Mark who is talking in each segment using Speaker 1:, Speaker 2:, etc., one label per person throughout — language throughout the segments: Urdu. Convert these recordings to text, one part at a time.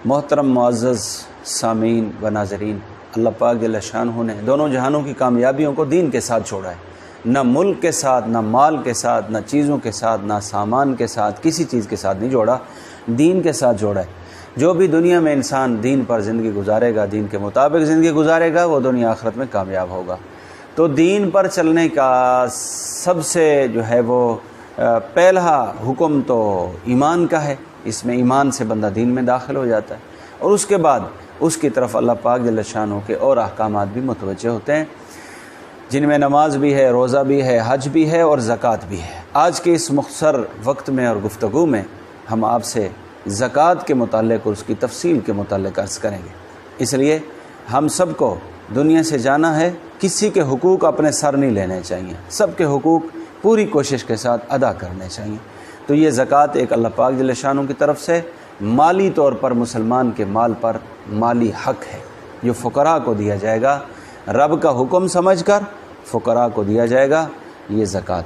Speaker 1: محترم معزز سامعین و ناظرین، اللہ پاک جل شانہ نے دونوں جہانوں کی کامیابیوں کو دین کے ساتھ چھوڑا ہے، نہ ملک کے ساتھ، نہ مال کے ساتھ، نہ چیزوں کے ساتھ، نہ سامان کے ساتھ، کسی چیز کے ساتھ نہیں جوڑا، دین کے ساتھ جوڑا ہے۔ جو بھی دنیا میں انسان دین پر زندگی گزارے گا، دین کے مطابق زندگی گزارے گا، وہ دنیا آخرت میں کامیاب ہوگا۔ تو دین پر چلنے کا سب سے جو ہے وہ پہلا حکم تو ایمان کا ہے، اس میں ایمان سے بندہ دین میں داخل ہو جاتا ہے، اور اس کے بعد اس کی طرف اللہ پاک جل شانہ کے اور احکامات بھی متوجہ ہوتے ہیں، جن میں نماز بھی ہے، روزہ بھی ہے، حج بھی ہے اور زکوٰۃ بھی ہے۔ آج کے اس مختصر وقت میں اور گفتگو میں ہم آپ سے زکوٰۃ کے متعلق اور اس کی تفصیل کے متعلق عرض کریں گے۔ اس لیے ہم سب کو دنیا سے جانا ہے، کسی کے حقوق اپنے سر نہیں لینے چاہیے، سب کے حقوق پوری کوشش کے ساتھ ادا کرنے چاہیے۔ تو یہ زکوٰۃ ایک اللہ پاک جل شانہ کی طرف سے مالی طور پر مسلمان کے مال پر مالی حق ہے، جو فقراء کو دیا جائے گا، رب کا حکم سمجھ کر فقراء کو دیا جائے گا یہ زکوٰۃ۔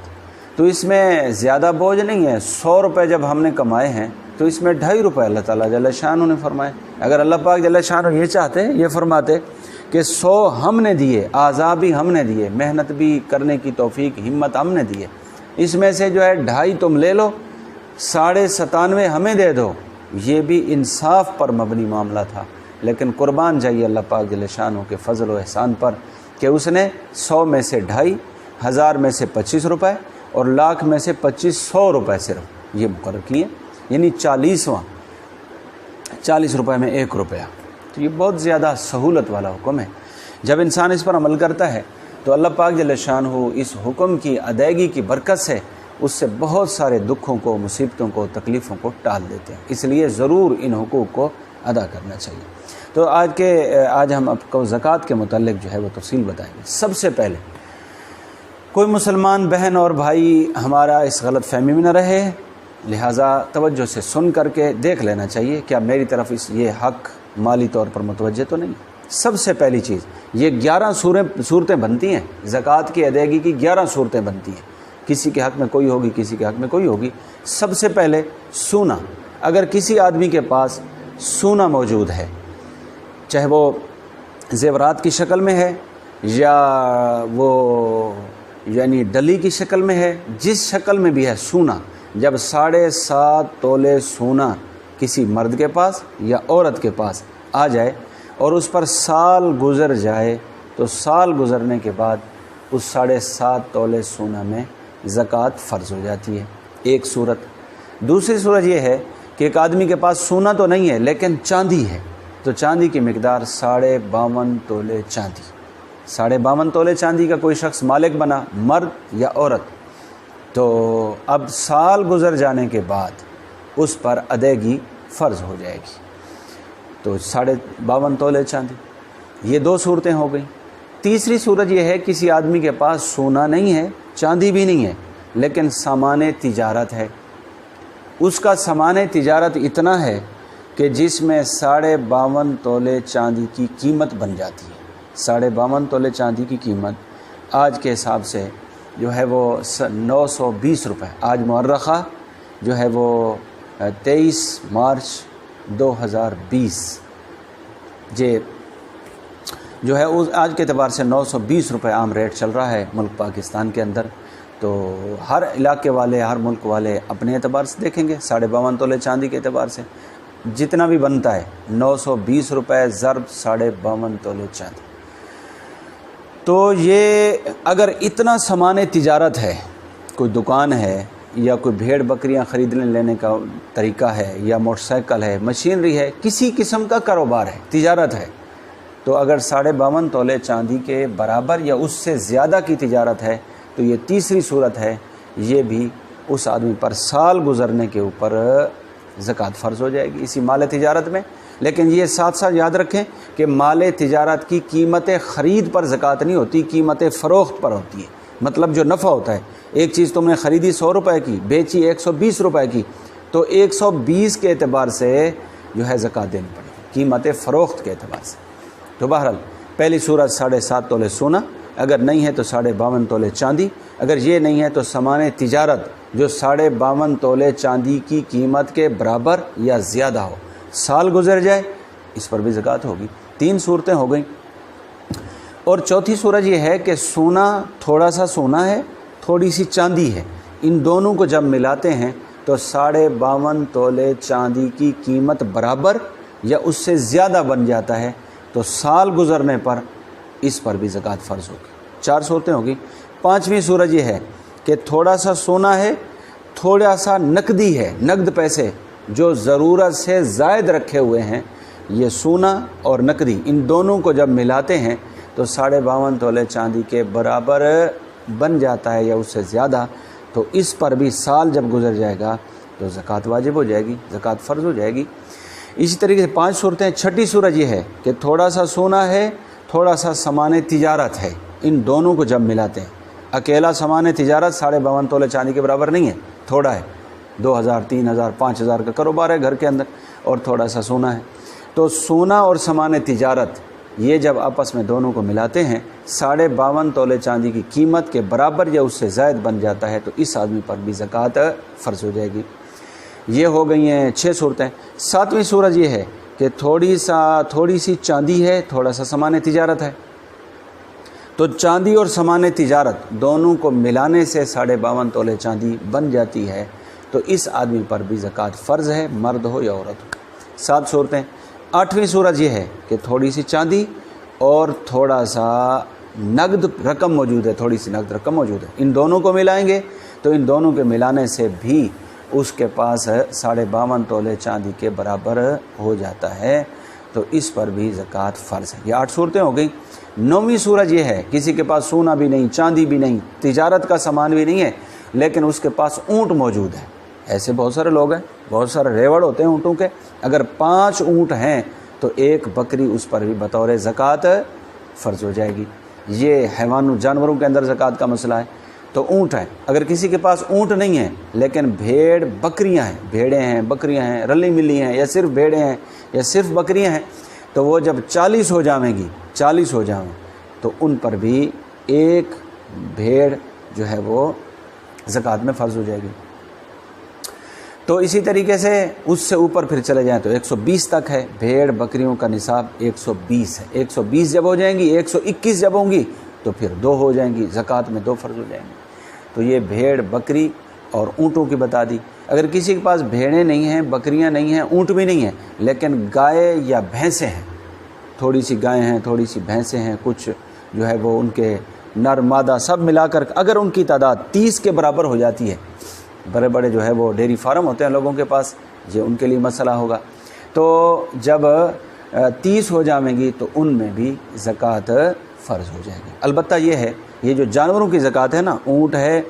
Speaker 1: تو اس میں زیادہ بوجھ نہیں ہے، 100 روپے جب ہم نے کمائے ہیں تو اس میں 2.5 روپے اللہ تعالیٰ جل شانہ نے فرمائے۔ اگر اللہ پاک جل شانہ یہ چاہتے، یہ فرماتے کہ 100 ہم نے دیے، اعضاء بھی ہم نے دیے، محنت بھی کرنے کی توفیق ہمت ہم نے دیے، اس میں سے جو ہے 2.5 تم لے لو، 97.5 ہمیں دے دو، یہ بھی انصاف پر مبنی معاملہ تھا۔ لیکن قربان جائیے اللہ پاک جل شانہ کے فضل و احسان پر کہ اس نے 100 میں سے 2.5، 1000 میں سے 25 روپے اور لاکھ میں سے 2500 روپے صرف یہ مقرر کیے، یعنی 40 روپے میں 1 روپیہ۔ تو یہ بہت زیادہ سہولت والا حکم ہے۔ جب انسان اس پر عمل کرتا ہے تو اللہ پاک جل شانہ اس حکم کی ادائیگی کی برکت سے اس سے بہت سارے دکھوں کو، مصیبتوں کو، تکلیفوں کو ٹال دیتے ہیں۔ اس لیے ضرور ان حقوق کو ادا کرنا چاہیے۔ تو آج ہم آپ کو زکوٰۃ کے متعلق جو ہے وہ تفصیل بتائیں گے۔ سب سے پہلے کوئی مسلمان بہن اور بھائی ہمارا اس غلط فہمی میں نہ رہے، لہٰذا توجہ سے سن کر کے دیکھ لینا چاہیے کیا میری طرف یہ حق مالی طور پر متوجہ تو نہیں۔ سب سے پہلی چیز، یہ 11 صورتیں بنتی ہیں، زکوٰۃ کی ادائیگی کی 11 صورتیں بنتی ہیں، کسی کے حق میں کوئی ہوگی، کسی کے حق میں کوئی ہوگی۔ سب سے پہلے سونا، اگر کسی آدمی کے پاس سونا موجود ہے، چاہے وہ زیورات کی شکل میں ہے یا وہ یعنی ڈلی کی شکل میں ہے، جس شکل میں بھی ہے سونا، جب 7.5 تولے سونا کسی مرد کے پاس یا عورت کے پاس آ جائے اور اس پر سال گزر جائے تو سال گزرنے کے بعد اس 7.5 تولے سونا میں زکوٰۃ فرض ہو جاتی ہے، ایک صورت۔ دوسری صورت یہ ہے کہ ایک آدمی کے پاس سونا تو نہیں ہے لیکن چاندی ہے، تو چاندی کی مقدار 52.5 تولے چاندی، 52.5 تولے چاندی کا کوئی شخص مالک بنا، مرد یا عورت، تو اب سال گزر جانے کے بعد اس پر ادائیگی فرض ہو جائے گی۔ تو 52.5 تولے چاندی، یہ 2 صورتیں ہو گئیں۔ تیسری صورت یہ ہے کسی آدمی کے پاس سونا نہیں ہے، چاندی بھی نہیں ہے، لیکن سامان تجارت ہے، اس کا سامان تجارت اتنا ہے کہ جس میں 52.5 تولے چاندی کی قیمت بن جاتی ہے۔ 52.5 تولے چاندی کی قیمت آج کے حساب سے جو ہے وہ 920 روپے، آج مورخہ جو ہے وہ 23 مارچ 2020 جو ہے آج کے اعتبار سے 920 روپے عام ریٹ چل رہا ہے ملک پاکستان کے اندر۔ تو ہر علاقے والے، ہر ملک والے اپنے اعتبار سے دیکھیں گے، 52.5 تولے چاندی کے اعتبار سے جتنا بھی بنتا ہے 920 روپے ضرب 52.5 تولے چاندی۔ تو یہ اگر اتنا سامان تجارت ہے، کوئی دکان ہے یا کوئی بھیڑ بکریاں خریدنے لینے کا طریقہ ہے یا موٹر سائیکل ہے، مشینری ہے، کسی قسم کا کاروبار ہے، تجارت ہے، تو اگر 52.5 تولے چاندی کے برابر یا اس سے زیادہ کی تجارت ہے تو یہ تیسری صورت ہے، یہ بھی اس آدمی پر سال گزرنے کے اوپر زکوٰۃ فرض ہو جائے گی اسی مال تجارت میں۔ لیکن یہ ساتھ ساتھ یاد رکھیں کہ مال تجارت کی قیمت خرید پر زکوٰۃ نہیں ہوتی، قیمت فروخت پر ہوتی ہے۔ مطلب جو نفع ہوتا ہے، ایک چیز تم نے خریدی 100 روپے کی، بیچی 120 روپے کی، تو 120 کے اعتبار سے جو ہے زکوٰۃ دینی پڑے گی، قیمت فروخت کے اعتبار سے۔ تو بہرحال پہلی صورت 7.5 تولے سونا، اگر نہیں ہے تو 52.5 تولے چاندی، اگر یہ نہیں ہے تو سامان تجارت جو 52.5 تولے چاندی کی قیمت کے برابر یا زیادہ ہو۔ سال گزر جائے اس پر بھی زکوٰۃ ہوگی۔ 3 صورتیں ہو گئیں۔ اور چوتھی صورت یہ ہے کہ سونا، تھوڑا سا سونا ہے، تھوڑی سی چاندی ہے، ان دونوں کو جب ملاتے ہیں تو 52.5 تولے چاندی کی قیمت برابر یا اس سے زیادہ بن جاتا ہے، تو سال گزرنے پر اس پر بھی زکوٰۃ فرض ہوگی۔ 4 صورتیں ہوگی۔ 5ویں صورت یہ ہے کہ تھوڑا سا سونا ہے، تھوڑا سا نقدی ہے، نقد پیسے جو ضرورت سے زائد رکھے ہوئے ہیں، یہ سونا اور نقدی ان دونوں کو جب ملاتے ہیں تو 52.5 تولے چاندی کے برابر بن جاتا ہے یا اس سے زیادہ، تو اس پر بھی سال جب گزر جائے گا تو زکوٰۃ واجب ہو جائے گی، زکوٰۃ فرض ہو جائے گی۔ اسی طریقے سے 5 صورتیں۔ 6ٹھی صورت یہ ہے کہ تھوڑا سا سونا ہے، تھوڑا سا سامان تجارت ہے، ان دونوں کو جب ملاتے ہیں، اکیلا سامان تجارت 52.5 تولے چاندی کے برابر نہیں ہے، تھوڑا ہے، 2000 3000 5000 کا کاروبار ہے گھر کے اندر، اور تھوڑا سا سونا ہے، تو سونا اور سامان تجارت یہ جب آپس میں دونوں کو ملاتے ہیں 52.5 تولے چاندی کی قیمت کے برابر یا اس سے زائد بن جاتا ہے، تو اس آدمی پر بھی زکوٰۃ فرض ہو جائے گی۔ یہ ہو گئی ہیں 6 صورتیں۔ 7ویں صورت یہ ہے کہ تھوڑی سی چاندی ہے، تھوڑا سا سامان تجارت ہے، تو چاندی اور سامان تجارت دونوں کو ملانے سے 52.5 تولے چاندی بن جاتی ہے، تو اس آدمی پر بھی زکوٰۃ فرض ہے، مرد ہو یا عورت ہو۔ 7 صورتیں۔ 8ویں صورت یہ ہے کہ تھوڑی سی چاندی اور تھوڑا سا نقد رقم موجود ہے، تھوڑی سی نقد رقم موجود ہے، ان دونوں کو ملائیں گے تو ان دونوں کے ملانے سے بھی اس کے پاس 52.5 تولے چاندی کے برابر ہو جاتا ہے، تو اس پر بھی زکوٰۃ فرض ہے۔ یہ 8 صورتیں ہو گئیں۔ 9ویں صورت یہ ہے کسی کے پاس سونا بھی نہیں، چاندی بھی نہیں، تجارت کا سامان بھی نہیں ہے، لیکن اس کے پاس اونٹ موجود ہے۔ ایسے بہت سارے لوگ ہیں، بہت سارے ریوڑ ہوتے ہیں اونٹوں کے، اگر 5 اونٹ ہیں تو 1 بکری اس پر بھی بطور زکوٰۃ فرض ہو جائے گی۔ یہ جانوروں کے اندر زکوٰۃ کا مسئلہ ہے، تو اونٹ ہے۔ اگر کسی کے پاس اونٹ نہیں ہے لیکن بھیڑ بکریاں ہیں، بھیڑیں ہیں، بکریاں ہیں، رلی ملی ہیں، یا صرف بھیڑیں ہیں یا صرف بکریاں ہیں، تو وہ جب 40 ہو جائیں گی، 40 ہو جائیں تو ان پر بھی 1 بھیڑ جو ہے وہ زکوٰۃ میں فرض ہو جائے گی۔ تو اسی طریقے سے اس سے اوپر پھر چلے جائیں تو 120 تک ہے، بھیڑ بکریوں کا نصاب 120 ہے۔ 120 جب ہو جائیں گی، 121 جب ہوں گی تو پھر 2 ہو جائیں گی، زکوٰۃ میں 2 فرض ہو جائیں گی۔ تو یہ بھیڑ بکری اور اونٹوں کی بتا دی۔ اگر کسی کے پاس بھیڑیں نہیں ہیں، بکریاں نہیں ہیں، اونٹ بھی نہیں ہیں، لیکن گائے یا بھینسیں ہیں، تھوڑی سی گائیں ہیں، تھوڑی سی بھینسیں ہیں، کچھ جو ہے وہ ان کے نر مادہ سب ملا کر اگر ان کی تعداد 30 کے برابر ہو جاتی ہے، بڑے بڑے جو ہے وہ ڈیری فارم ہوتے ہیں لوگوں کے پاس، یہ ان کے لیے مسئلہ ہوگا، تو جب 30 ہو جائیں گی تو ان میں بھی زکوٰۃ فرض ہو جائے گی۔ البتہ یہ ہے، یہ جو جانوروں کی زکوٰۃ ہے نا، اونٹ ہے،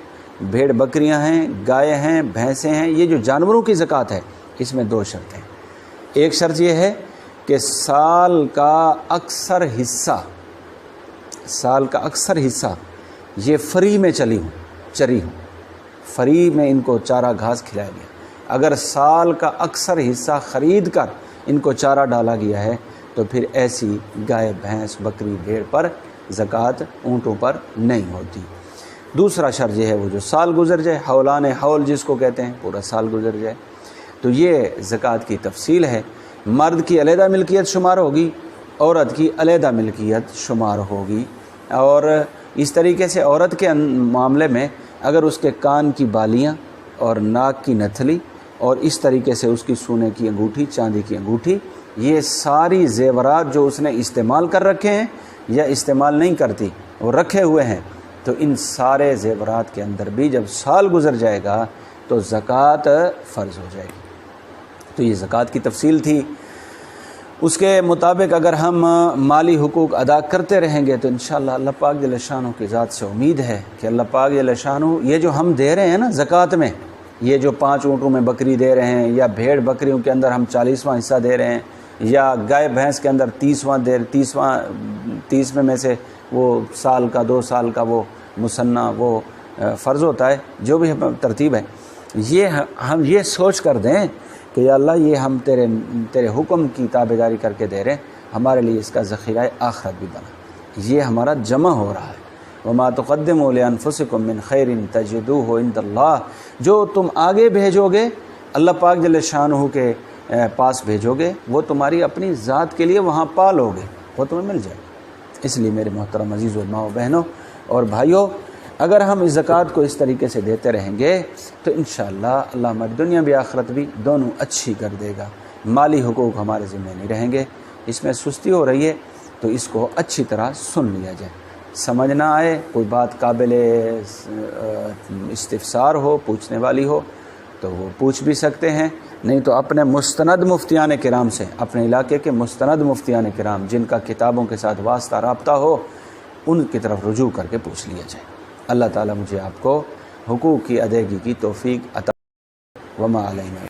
Speaker 1: بھیڑ بکریاں ہیں، گائے ہیں، بھینسیں ہیں، یہ جو جانوروں کی زکوٰۃ ہے اس میں 2 شرطیں ہیں۔ ایک شرط یہ ہے کہ سال کا اکثر حصہ یہ فری میں چری ہوں، فری میں ان کو چارہ گھاس کھلایا گیا۔ اگر سال کا اکثر حصہ خرید کر ان کو چارہ ڈالا گیا ہے تو پھر ایسی گائے، بھینس، بکری، بھیڑ پر زکوٰۃ اونٹوں پر نہیں ہوتی۔ دوسرا شرط یہ ہے وہ جو سال گزر جائے، حولان حول جس کو کہتے ہیں، پورا سال گزر جائے، تو یہ زکوٰۃ کی تفصیل ہے۔ مرد کی علیحدہ ملکیت شمار ہوگی، عورت کی علیحدہ ملکیت شمار ہوگی۔ اور اس طریقے سے عورت کے معاملے میں اگر اس کے کان کی بالیاں اور ناک کی نتھلی اور اس طریقے سے اس کی سونے کی انگوٹھی، چاندی کی انگوٹھی، یہ ساری زیورات جو اس نے استعمال کر رکھے ہیں یا استعمال نہیں کرتی وہ رکھے ہوئے ہیں، تو ان سارے زیورات کے اندر بھی جب سال گزر جائے گا تو زکوٰۃ فرض ہو جائے گی۔ تو یہ زکوٰۃ کی تفصیل تھی۔ اس کے مطابق اگر ہم مالی حقوق ادا کرتے رہیں گے تو انشاءاللہ اللہ پاک جل شانہ کی ذات سے امید ہے کہ اللہ پاک جل شانہ یہ جو ہم دے رہے ہیں نا زکوٰۃ میں، یہ جو 5 اونٹوں میں بکری دے رہے ہیں، یا بھیڑ بکریوں کے اندر ہم 40واں حصہ دے رہے ہیں، یا گائے بھینس کے اندر 30 میں سے وہ سال کا 2 سال کا وہ مسنہ وہ فرض ہوتا ہے، جو بھی ترتیب ہے، یہ ہم یہ سوچ کر دیں کہ یا اللہ یہ ہم تیرے حکم کی تابعداری کر کے دے رہے ہیں، ہمارے لیے اس کا ذخیرہ آخرت بھی بنا، یہ ہمارا جمع ہو رہا ہے۔ وما تقدموا لانفسکم من خیر تجدوہ عند اللہ، جو تم آگے بھیجو گے اللہ پاک جل شانہ کے پاس بھیجو گے وہ تمہاری اپنی ذات کے لیے وہاں پالو گے، وہ تمہیں مل جائے۔ اس لیے میرے محترم عزیز و ماؤں بہنوں اور بھائیوں، اگر ہم اس زکوٰۃ کو اس طریقے سے دیتے رہیں گے تو انشاءاللہ اللہ ہماری دنیا بھی آخرت بھی دونوں اچھی کر دے گا۔ مالی حقوق ہمارے ذمہ نہیں رہیں گے۔ اس میں سستی ہو رہی ہے تو اس کو اچھی طرح سن لیا جائے، سمجھ نہ آئے، کوئی بات قابل استفسار ہو، پوچھنے والی ہو تو وہ پوچھ بھی سکتے ہیں، نہیں تو اپنے مستند مفتیان کرام سے، اپنے علاقے کے مستند مفتیان کرام جن کا کتابوں کے ساتھ واسطہ رابطہ ہو، ان کی طرف رجوع کر کے پوچھ لیا جائے۔ اللہ تعالیٰ مجھے آپ کو حقوق کی ادائیگی کی توفیق عطا وما علینا۔